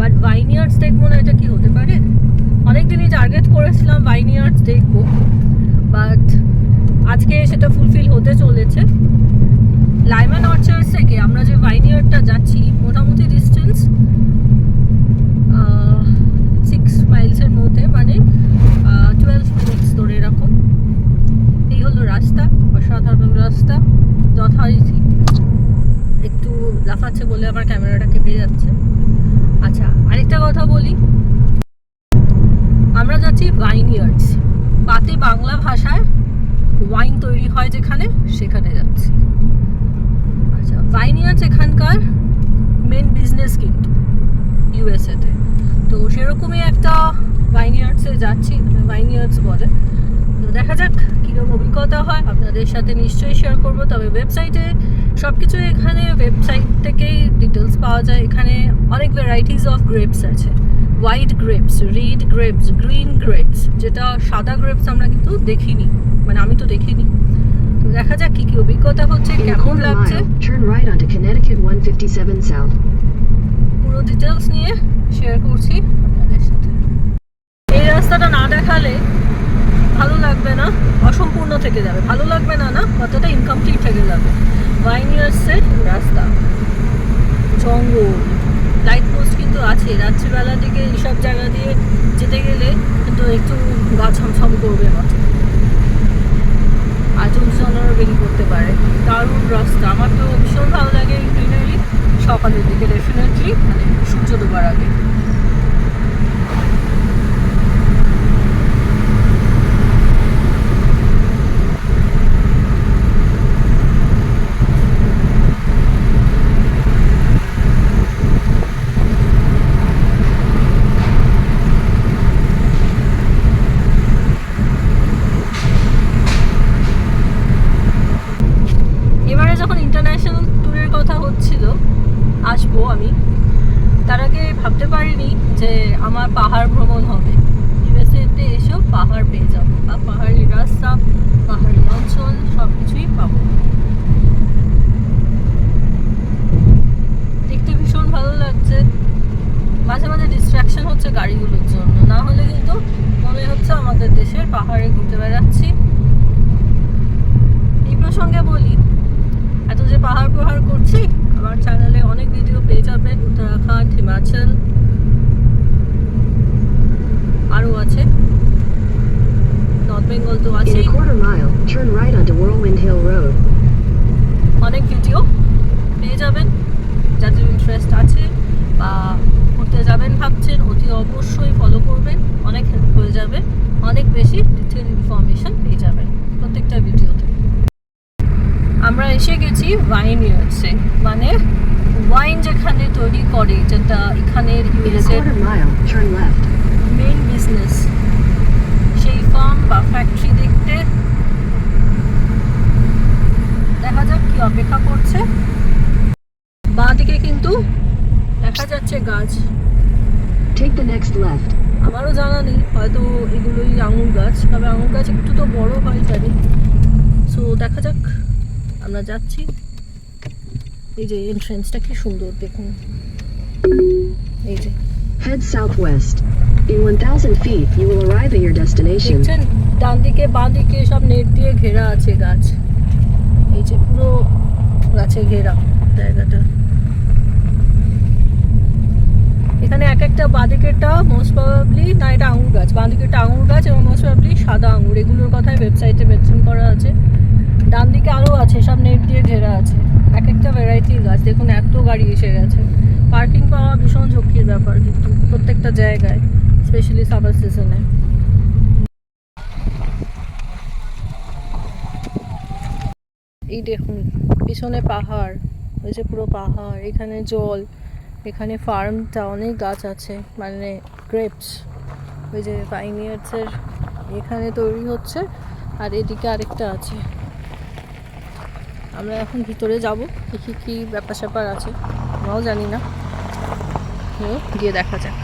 But ভাইনিয়ার্ডস দেখবো না, এটা কি হতে পারে? অনেকদিনই টার্গেট করেছিলাম ভাইনিয়ার্ডস দেখবো, বাট আজকে সেটা ফুলফিল হতে চলেছে। লাইম্যান অর্চার্ডস থেকে আমরা যে ভাইনিয়ার্ডটা যাচ্ছি মোটামুটি ডিস্টেন্স 6 মাইলসের মধ্যে, মানে 12 মিনিটস ধরে এরকম। এই হলো রাস্তা, অসাধারণ রাস্তা যথারীতি। একটু লাফাচ্ছে বলে আমার ক্যামেরাটা কেঁপে যাচ্ছে। আচ্ছা, আরেকটা কথা বলি, আমরা যাচ্ছি ভাইনিয়ার্ডস, পাতি বাংলা ভাষায় ওয়াইন তৈরি হয় যেখানে, সেখানে যাচ্ছি। আচ্ছা, ভাইনিয়ার্ডস এখানকার মেন বিজনেস কিন্তু ইউএসএতে, তো সেরকমই একটা ভাইনিয়ার্ডসে যাচ্ছি, ভাইনিয়ার্ডস বলে। তো দেখা যাক কীরকম অভিজ্ঞতা হয়, আপনাদের সাথে নিশ্চয়ই শেয়ার করবো। তবে ওয়েবসাইটে সব কিছু, এখানে ওয়েবসাইট থেকেই ডিটেলস পাওয়া যায়। এখানে অনেক ভ্যারাইটিস অফ গ্রেপস আছে, white grapes, red grapes, green grapes, যেটা সাদা গ্রেপস আমরা কিন্তু দেখিনি, মানে আমি তো দেখিনি। তো দেখা যাক কি কি অভিজ্ঞতা হচ্ছে, কেমন লাগছে। Turn right onto Connecticut 157 South. পুরো ডিটেলস নিয়ে শেয়ার করছি আপনাদের সাথে। এই রাস্তাটা না দেখালে ভালো লাগবে না, অসম্পূর্ণ থেকে যাবে। ভালো লাগবে না, না কতটা ইনকমপ্লিট থেকে যাবে। ভাইনিয়ার্ডসের রাস্তা, জঙ্গল, লাইট পোস্ট কিন্তু আছে। রাত্রিবেলার দিকে এইসব জায়গা দিয়ে যেতে গেলে কিন্তু একটু গা ছমছম করবে মাঠে, আচমচনারও বেরিয়ে করতে পারে। দারুণ রাস্তা, আমার তো ভীষণ ভালো লাগে গ্রিনারি। সকালের দিকে ডেফিনেটলি, মানে সূর্য ডোবার আগে। আসবো আমি, তার আগে ভাবতে পারিনি যে আমার পাহাড় ভ্রমণ হবে। ইউএসএতে এসেও পাহাড় পেয়ে যাবো, বা পাহাড়ি রাস্তা, পাহাড়ি অঞ্চল, সব কিছুই পাবো। দেখতে ভীষণ ভালো লাগছে। মাঝে মাঝে ডিস্ট্রাকশন হচ্ছে গাড়িগুলোর জন্য, না হলে কিন্তু মনে হচ্ছে আমাদের দেশের পাহাড়ে ঘুরতে বেড়াচ্ছি। এই প্রসঙ্গে বলি, এত যে পাহাড় করছি, আমার চ্যানেলে অনেক ভিডিও পেয়ে যাবেন, উত্তরাখণ্ড, হিমাচল, আরও আছে, নর্থ বেঙ্গল তো আছে। অনেক ভিডিও পেয়ে যাবেন, যাদের ইন্টারেস্ট আছে বা ঘুরতে যাবেন ভাবছেন, অতি অবশ্যই ফলো করবেন, অনেক হেল্প হয়ে যাবে। অনেক বেশি ডিটেল ইনফরমেশন পেয়ে যাবেন প্রত্যেকটা ভিডিওতে। আমরা এসে গেছি ভাইনিয়ার্ডসে, মানে ওয়াইন যেখানে তৈরি করে, যেটা এখানের ইউএসএর মেইন বিজনেস, সেই ফার্ম বা ফ্যাক্টরি দেখতে। দেখা যাক কি অপেক্ষা করছে। বাঁ দিকে কিন্তু দেখা যাচ্ছে গাছ। Take the next left. আমারও জানা নেই, হয়তো এগুলোই আঙুর গাছ, তবে আঙুর গাছ একটু তো বড় হয় জানি। সো দেখা যাক, আমরা যাচ্ছি। এই যে এন্ট্রেন্সটা কি সুন্দর দেখুন, এই যে। Head southwest. In 1000 feet you will arrive at your destination. দেখছেন ডান দিকে বাঁ দিকে সব নেট দিয়ে ঘেরা আছে গাছ, এই যে পুরো গাছে ঘেরা জায়গাটা। এখানে এক একটা, বাঁ দিকেরটা মোস্ট প্রবাবলি, না এটা আঙুর গাছ, বাঁ দিকেরটা আঙুর গাছ এবং মোস্ট প্রবাবলি সাদা আঙুর, এগুলোর কথাই ওয়েবসাইটে মেনশন করা আছে। ডান দিকে আরও আছে, সব নেট দিয়ে ঘেরা আছে, এক একটা ভ্যারাইটির গাছ। দেখুন এত গাড়ি এসে গেছে, পার্কিং পাওয়া ভীষণ ঝক্কির ব্যাপার কিন্তু প্রত্যেকটা জায়গায়, স্পেশালি সামার সিজনে। এই দেখুন পিছনে পাহাড়, ওই যে পুরো পাহাড়, এখানে জল, এখানে ফার্মটা, অনেক গাছ আছে, মানে গ্রেপস, ওই যে ভাইনিয়ার্ডসের এখানে তৈরি হচ্ছে, আর এদিকে আরেকটা আছে। আমরা এখন ভিতরে যাব, দেখি কি ব্যাপার স্যাপার আছে, আমরাও জানি না, গিয়ে দেখা যাক।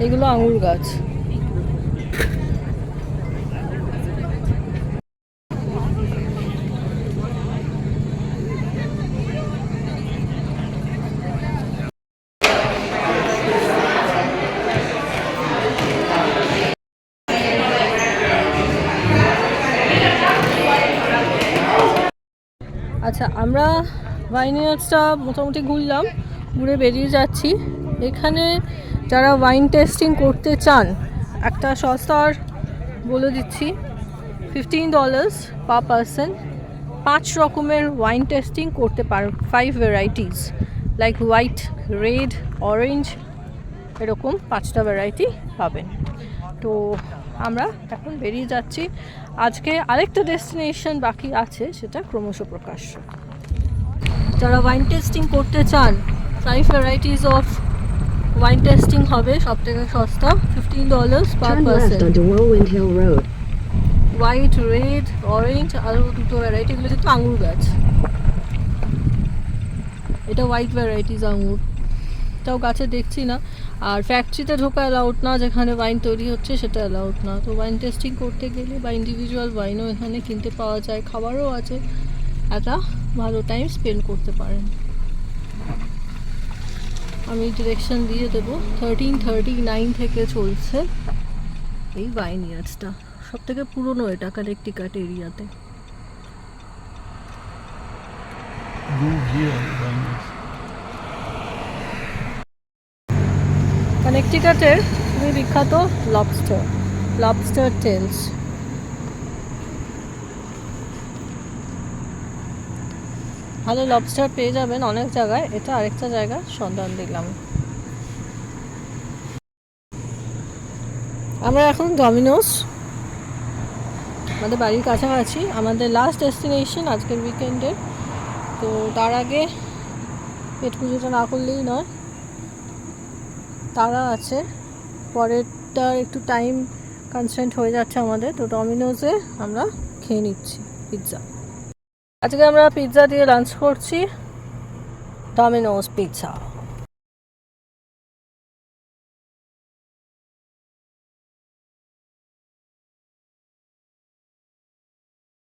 এগুলো আঙুর গাছ। আচ্ছা, আমরা ভাইনিয়ার্ডসটা মোটামুটি ঘুরলাম, ঘুরে বেরিয়ে যাচ্ছি। এখানে যারা ওয়াইন টেস্টিং করতে চান, একটা সস্তার বলে দিচ্ছি, $15 পার পারসন। 5 রকমের ওয়াইন টেস্টিং করতে পারো, 5 varieties, like white, red, orange, এরকম 5টা ভ্যারাইটি পাবেন। তো আমরা এখন বেরিয়ে যাচ্ছি। আজকে আরেকটা ডেস্টিনেশন বাকি আছে, সেটা ক্রমশ প্রকাশ্য। যারা ওয়াইন টেস্টিং করতে চান, 5 ভ্যারাইটিস অফ ওয়াইন টেস্টিং হবে, সব থেকে সস্তা, $15 পার Turn left person. onto Whirlwind Hill Road. White, red, orange, আরও দুটো ভ্যারাইটিগুলো কিন্তু আঙুর গাছ। এটা হোয়াইট ভ্যারাইটিস আঙুর, এটাও গাছে দেখছি না। আর ফ্যাক্টরিতে ঢোকা অ্যালাউড না, যেখানে ওয়াইন তৈরি হচ্ছে সেটা অ্যালাউড না। তো ওয়াইন টেস্টিং করতে গেলে বা ইন্ডিভিজুয়াল ওয়াইনও এখানে কিনতে পাওয়া যায়, খাবারও আছে, একটা ভালো টাইম স্পেন্ড করতে পারেন। আমি ডিরেকশন দিয়ে দেবো। 1339 থেকে চলছে এই ভাইনিয়ার্ডসটা, সব থেকে পুরনো এটা কানেকটিকাট এরিয়াতে। কানেকটিকাটের খুবই বিখ্যাত লবস্টার টেলস। ভালো লবস্টার পেয়ে যাবেন অনেক জায়গায়, এটা আরেকটা জায়গা সন্ধান দিলাম। আমরা এখন ডমিনোস, আমাদের বাড়ির কাছাকাছি, আমাদের লাস্ট ডেস্টিনেশন আজকের উইকেন্ডে। তো তার আগে পেট পুজোটা না করলেই নয়, তারা আছে, পরেরটার একটু টাইম কনস্ট্যান্ট হয়ে যাচ্ছে আমাদের। তো ডমিনোসে আমরা খেয়ে নিচ্ছি পিৎজা। আজকে আমরা পিৎজা দিয়ে লাঞ্চ করছি, ডমিনোস পিৎজা।